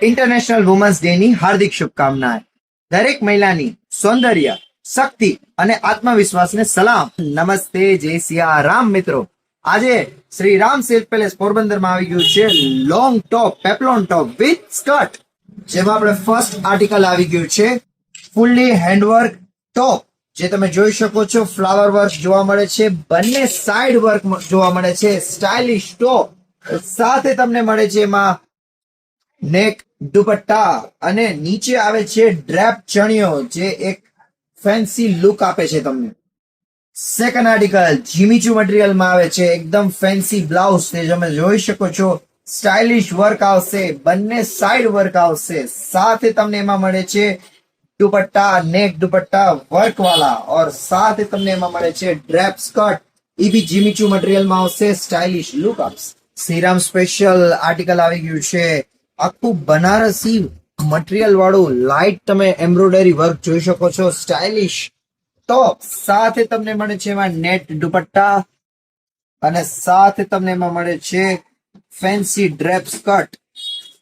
International women's day ની હાર્દિક શુભકામનાएं। દરેક મહિલાની સૌંદર્ય, શક્તિ અને આત્મવિશ્વાસને સલામ। નમસ્તે, જય સિયા રામ મિત્રો। આજે શ્રી રામ સિલ્ક પેલેસ પોરબંદરમાં આવી ગયું છે long top peplum top with skirt, જેમાં આપણે ફર્સ્ટ આર્ટિકલ આવી ગયું છે ફૂલ્લી હેન્ડવર્ક ટોપ, જે તમે જોઈ શકો છો ફ્લાવર વર્ક જોવા મળે છે, બંને સાઈડ વર્ક જોવા મળે છે, સ્ટાઇલિશ ટોપ સાથે તમને મળે છે એમાં નેક, દુપટ્ટા અને નીચે આવે છે ડ્રેપ ચણિયો, જે એક ફેન્સી લુક આપે છે તમને। સેકન્ડ આર્ટિકલ જીમીચુ મટીરિયલમાં આવે છે, એકદમ ફેન્સી બ્લાઉઝ, તે તમે જોઈ શકો છો સ્ટાઇલિશ વર્ક આવશે, બંને સાઈડ વર્ક આવશે, સાથે તમને એમાં મળે છે दुपट्टा, नेक दुपट्टा वर्क वाला, और साथ ही તમને એમાં મળે છે ડ્રેપ સ્કર્ટ, એ બી જીમીચુ મટીરિયલ માં આવશે, સ્ટાઇલિશ લુક આપશે। શ્રીરામ સ્પેશિયલ આર્ટિકલ આવી ગયું છે, આખું બનારસી મટીરિયલ વાળું લાઇટ તમે એમ્બ્રોઇડરી વર્ક જોઈ શકો છો, સ્ટાઇલિશ ટોપ, સાથે તમને મળે છે એમાં નેટ દુપટ્ટા અને સાથે તમને એમાં મળે છે ફેન્સી ડ્રેપ સ્કર્ટ,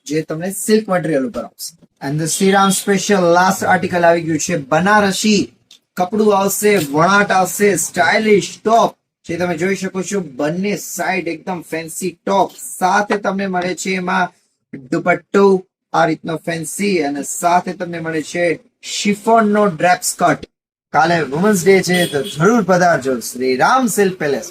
જે તમને સિલ્ક મટીરિયલ ઉપર આવશે। And the Shriram special last article આવી ગયું છે બનારસી કપડું આવશે, વણાટ આવશે, સ્ટાઇલિશ ટોપ, જે તમે જોઈ શકો છો બંને સાઈડ એકદમ ફેન્સી ટોપ, સાથે તમને મળે છે એમાં દુપટ્ટો આ રીતનો ફેન્સી, અને સાથે તમને મળે છે શિફોન નો ડ્રેપ સ્કર્ટ। કાલે વુમન્સ ડે છે તો જરૂર પધારજો શ્રી રામ સિલ્ક પેલેસ।